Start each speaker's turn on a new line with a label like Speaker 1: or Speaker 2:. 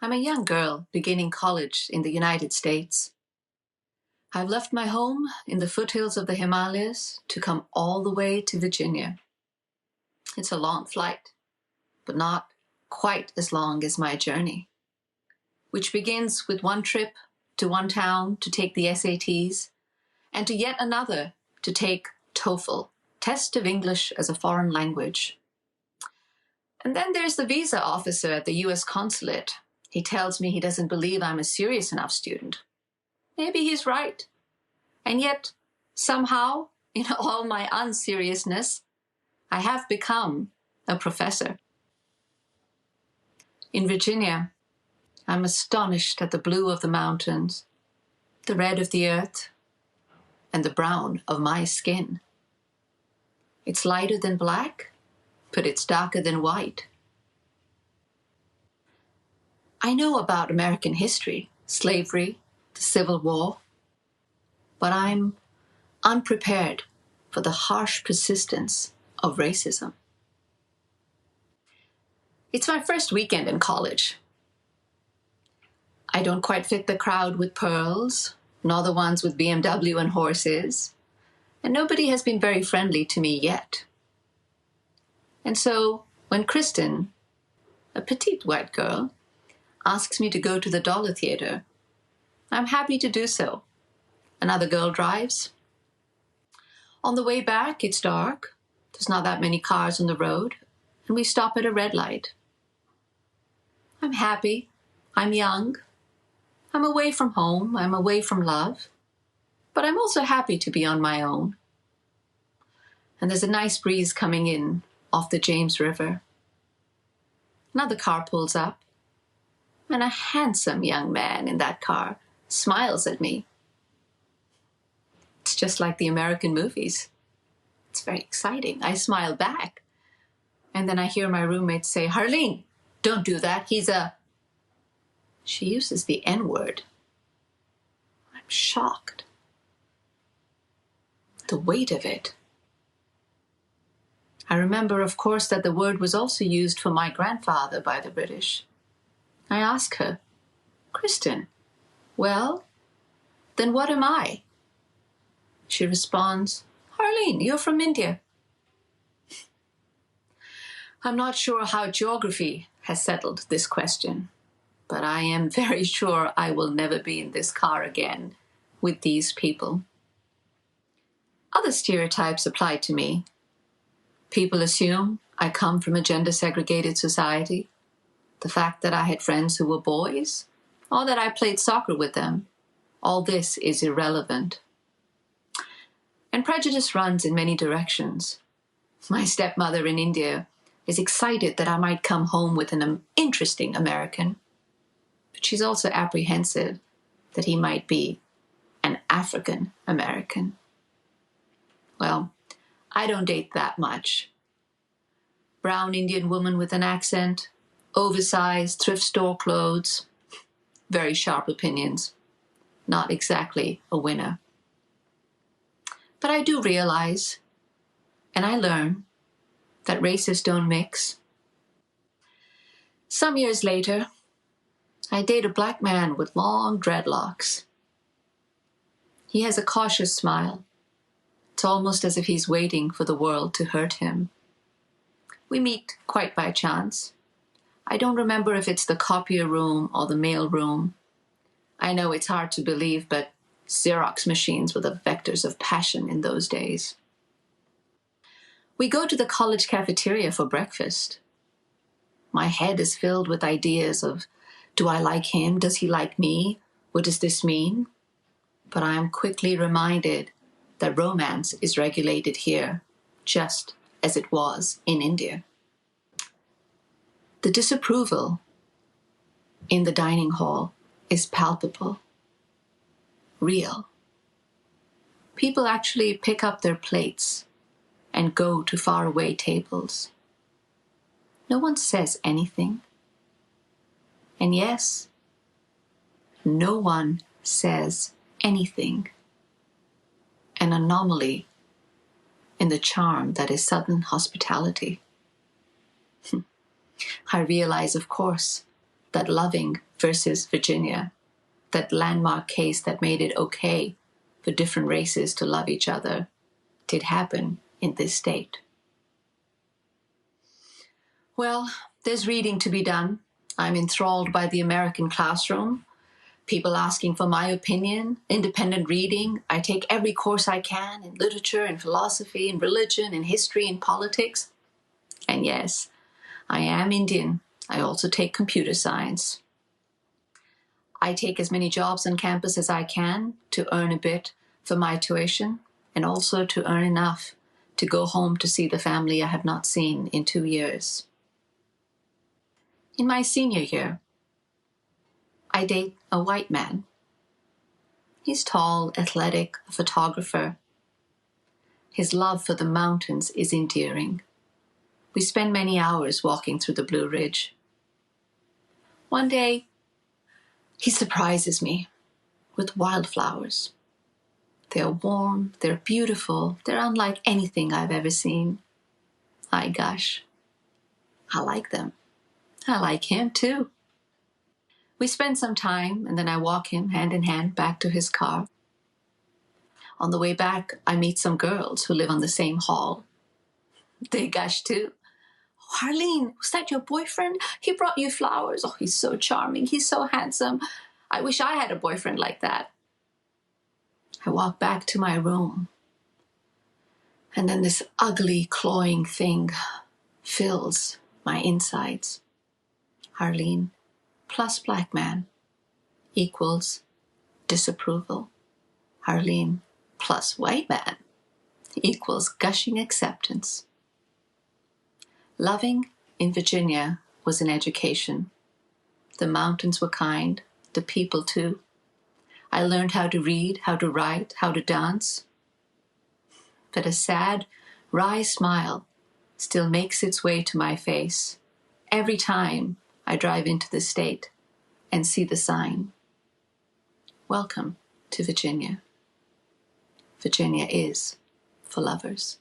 Speaker 1: I'm a young girl beginning college in the United States. I've left my home in the foothills of the Himalayas to come all the way to Virginia. It's a long flight, but not quite as long as my journey, which begins with one trip to one town to take the SATs, and to yet another to take TOEFL, Test of English as a Foreign Language. And then there's the visa officer at the US consulate. He tells me he doesn't believe I'm a serious enough student. Maybe he's right. And yet, somehow, in all my unseriousness, I have become a professor. In Virginia, I'm astonished at the blue of the mountains, the red of the earth, and the brown of my skin. It's lighter than black, but it's darker than white. I know about American history, slavery, the Civil War, but I'm unprepared for the harsh persistence of racism. It's my first weekend in college. I don't quite fit the crowd with pearls, nor the ones with BMW and horses, and nobody has been very friendly to me yet. And so, when Kristen, a petite white girl, asks me to go to the Dollar Theater, I'm happy to do so. Another girl drives. On the way back, it's dark. There's not that many cars on the road, and we stop at a red light. I'm happy. I'm young. I'm away from home. I'm away from love. But I'm also happy to be on my own. And there's a nice breeze coming in off the James River. Another car pulls up, and a handsome young man in that car smiles at me. It's just like the American movies. It's very exciting. I smile back. And then I hear my roommate say, "Harleen, don't do that. He's a..." She uses the N-word. I'm shocked. The weight of it. I remember, of course, that the word was also used for my grandfather by the British. I ask her, "Kristen, well, then what am I?" She responds, "Harleen, you're from India." I'm not sure how geography has settled this question, but I am very sure I will never be in this car again with these people. Other stereotypes apply to me. People assume I come from a gender-segregated society. The fact that I had friends who were boys, or that I played soccer with them, all this is irrelevant. And prejudice runs in many directions. My stepmother in India is excited that I might come home with an interesting American, but she's also apprehensive that he might be an African American. Well, I don't date that much. Brown Indian woman with an accent, oversized thrift store clothes, very sharp opinions. Not exactly a winner. But I do realize, and I learn, that races don't mix. Some years later, I date a black man with long dreadlocks. He has a cautious smile. It's almost as if he's waiting for the world to hurt him. We meet quite by chance. I don't remember if it's the copier room or the mail room. I know it's hard to believe, but Xerox machines were the vectors of passion in those days. We go to the college cafeteria for breakfast. My head is filled with ideas of, do I like him? Does he like me? What does this mean? But I am quickly reminded that romance is regulated here, just as it was in India. The disapproval in the dining hall is palpable, real. People actually pick up their plates and go to faraway tables. No one says anything. And yes, no one says anything. An anomaly in the charm that is Southern hospitality. I realize, of course, that loving versus Virginia, that landmark case that made it okay for different races to love each other, did happen in this state. Well, there's reading to be done. I'm enthralled by the American classroom, people asking for my opinion, independent reading. I take every course I can in literature and philosophy and religion and history and politics. And yes, I am Indian. I also take computer science. I take as many jobs on campus as I can to earn a bit for my tuition and also to earn enough to go home to see the family I have not seen in 2 years. In my senior year, I date a white man. He's tall, athletic, a photographer. His love for the mountains is endearing. We spend many hours walking through the Blue Ridge. One day, he surprises me with wildflowers. They're warm, they're beautiful, they're unlike anything I've ever seen. I gush. I like them. I like him too. We spend some time and then I walk him hand in hand back to his car. On the way back, I meet some girls who live on the same hall. They gush too. "Oh, Harleen, was that your boyfriend? He brought you flowers. Oh, he's so charming. He's so handsome. I wish I had a boyfriend like that." I walk back to my room. And then this ugly, clawing thing fills my insides. Harleen plus black man equals disapproval. Harleen plus white man equals gushing acceptance. Loving in Virginia was an education. The mountains were kind, the people too. I learned how to read, how to write, how to dance. But a sad, wry smile still makes its way to my face every time I drive into the state and see the sign. Welcome to Virginia. Virginia is for lovers.